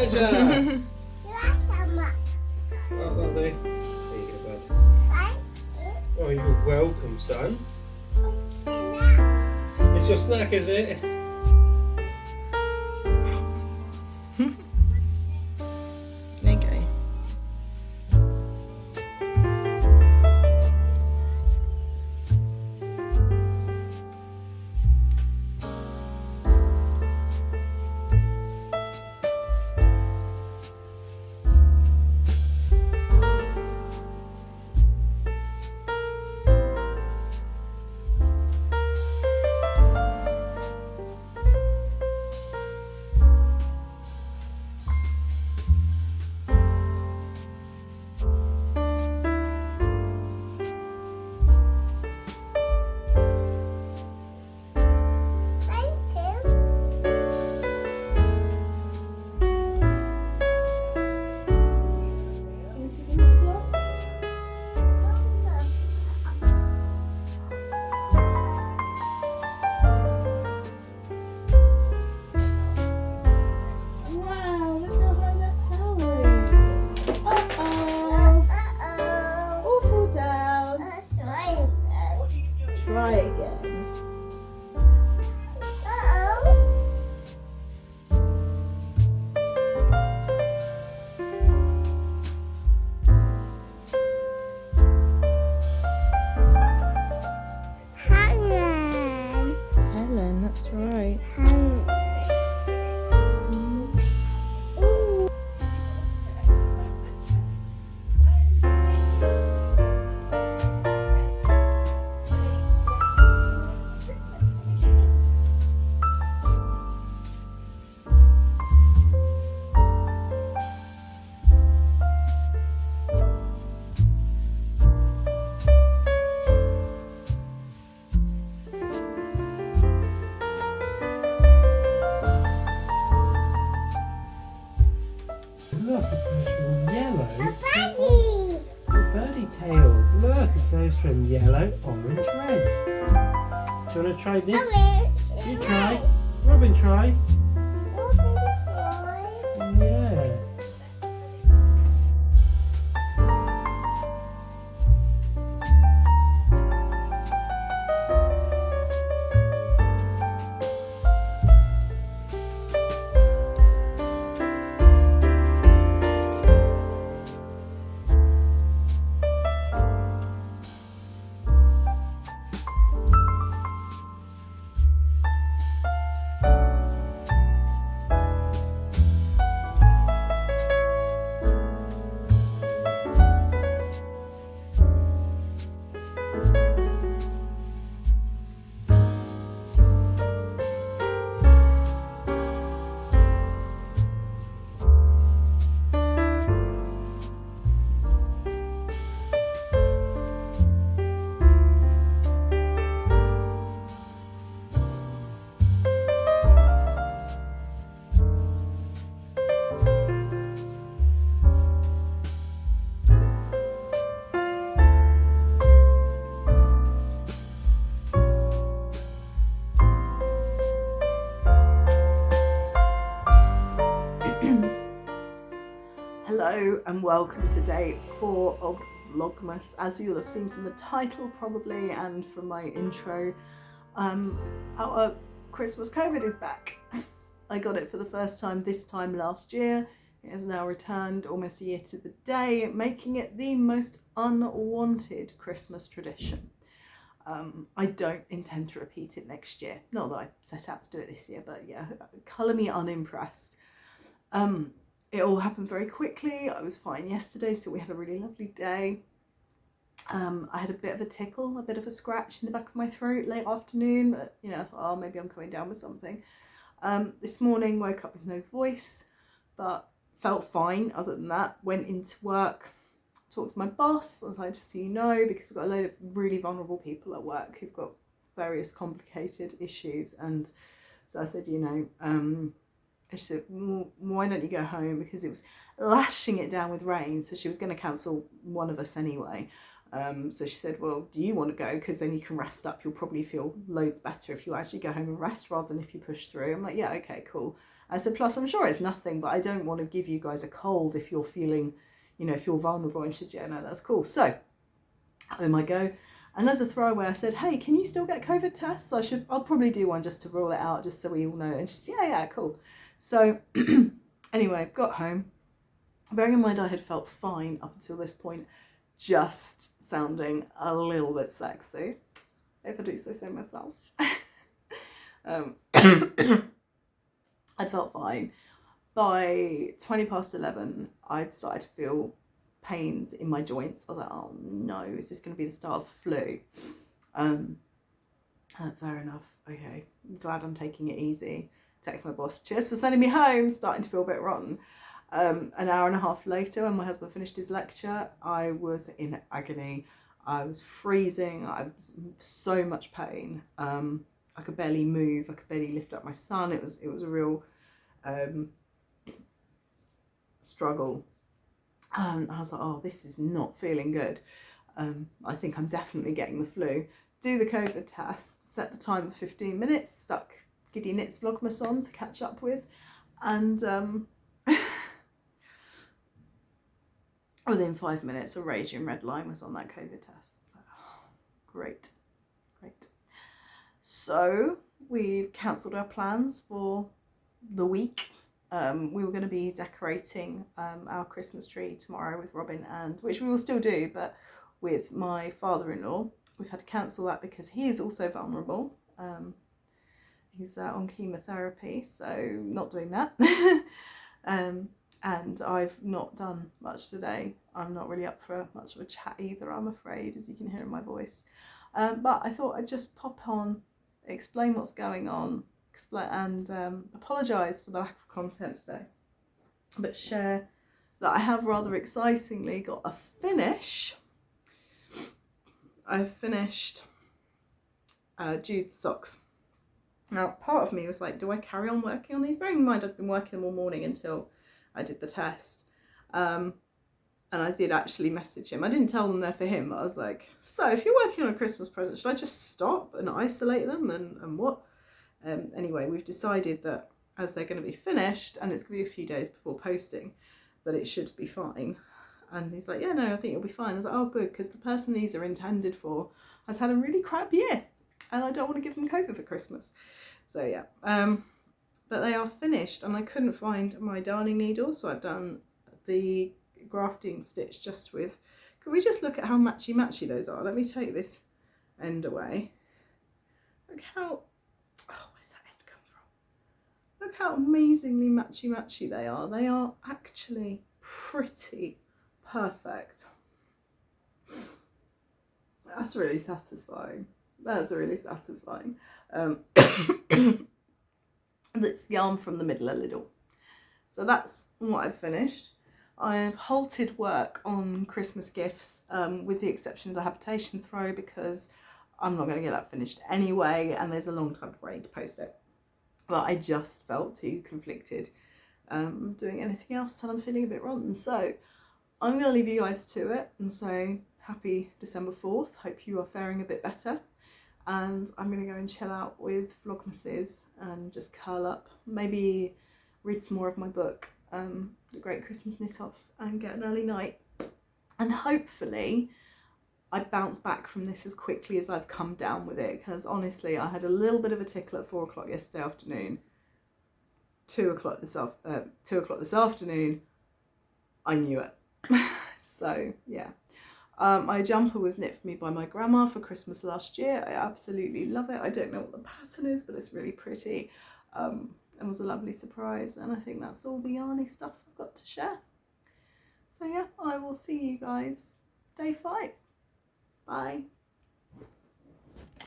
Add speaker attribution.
Speaker 1: treasure. Well done, There you go, bud. Oh, you're welcome, son. It's your snack, is it?
Speaker 2: There you go. Try again. Helen, that's right.
Speaker 1: Look, it goes from yellow to a birdie tail. Look, it goes from yellow, orange, red. Do you want to try this? You try. Robin, try. Yeah.
Speaker 2: Hello and welcome to day 4 of Vlogmas. As you'll have seen from the title probably and from my intro, our Christmas COVID is back. I got it for the first time this time last year. It has now returned almost a year to the day, making it the most unwanted Christmas tradition. I don't intend to repeat it next year. Not that I set out to do it this year, but yeah, colour me unimpressed. It all happened very quickly. I was fine yesterday, so we had a really lovely day. I had a bit of a tickle, a bit of a scratch in the back of my throat late afternoon, but you know, I thought, oh, maybe I'm coming down with something. This morning, woke up with no voice, but felt fine other than that. Went into work, talked to my boss, as I just so you know, because we've got a load of really vulnerable people at work who've got various complicated issues. And so I said, you know, and she said, well, why don't you go home? Because it was lashing it down with rain, so she was going to cancel one of us anyway. So she said, well, do you want to go? Because then you can rest up. You'll probably feel loads better if you actually go home and rest rather than if you push through. I'm like, yeah, okay, cool. I said, plus I'm sure it's nothing, but I don't want to give you guys a cold if you're feeling, you know, if you're vulnerable. And she said, yeah, no, that's cool. So home I go. And as a throwaway, I said, hey, can you still get COVID tests? I'll probably do one just to rule it out, just so we all know. And she said, yeah, cool. So anyway, got home. Bearing in mind I had felt fine up until this point, just sounding a little bit sexy, if I do say myself. I felt fine. By 11:20, I'd started to feel pains in my joints. I was like, oh no, is this going to be the start of flu? Fair enough. Okay, I'm glad I'm taking it easy. Text my boss, cheers for sending me home, starting to feel a bit rotten. An hour and a half later, when my husband finished his lecture, I was in agony. I was freezing. I was in so much pain. I could barely move. I could barely lift up my son. It was a real struggle. I was like, oh, this is not feeling good. I think I'm definitely getting the flu. Do the COVID test, set the time for 15 minutes, stuck Giddy Knits Vlogmas on to catch up with, and within 5 minutes a raging red line was on that COVID test. Like, oh, great. So we've cancelled our plans for the week. We were going to be decorating our Christmas tree tomorrow with Robin, and which we will still do, but with my father-in-law. We've had to cancel that because he is also vulnerable. He's on chemotherapy, so not doing that. And I've not done much today. I'm not really up for much of a chat either, I'm afraid, as you can hear in my voice. But I thought I'd just pop on, explain what's going on, and apologise for the lack of content today, but share that I have rather excitingly got a finish. I've finished Jude's socks. Now, part of me was like, do I carry on working on these? Bearing in mind I'd been working them all morning until I did the test. And I did actually message him. I didn't tell them they're for him, but I was like, so if you're working on a Christmas present, should I just stop and isolate them and what? Anyway, we've decided that as they're going to be finished, and it's going to be a few days before posting, that it should be fine. And he's like, yeah, no, I think it'll be fine. I was like, oh, good, because the person these are intended for has had a really crap year, and I don't want to give them COVID for Christmas. So yeah, but they are finished, and I couldn't find my darning needle, so I've done the grafting stitch just with, can we just look at how matchy those are? Let me take this end away. Look how, oh, where's that end come from? Look how amazingly matchy they are. They are actually pretty perfect. That's really satisfying. That's really satisfying. Let's yarn from the middle a little. So that's what I've finished. I have halted work on Christmas gifts, with the exception of the habitation throw, because I'm not going to get that finished anyway, and there's a long time before I need to post it. But I just felt too conflicted doing anything else, and I'm feeling a bit rotten. So I'm going to leave you guys to it and say happy December 4th. Hope you are faring a bit better. And I'm going to go and chill out with Vlogmases and just curl up. Maybe read some more of my book, The Great Christmas Knit Off, and get an early night. And hopefully I bounce back from this as quickly as I've come down with it, because honestly I had a little bit of a tickle at 4 o'clock yesterday afternoon. 2 o'clock this afternoon, I knew it. So yeah. My jumper was knit for me by my grandma for Christmas last year. I absolutely love it. I don't know what the pattern is, but it's really pretty. It was a lovely surprise, and I think that's all the yarny stuff I've got to share. So yeah, I will see you guys day 5. Bye.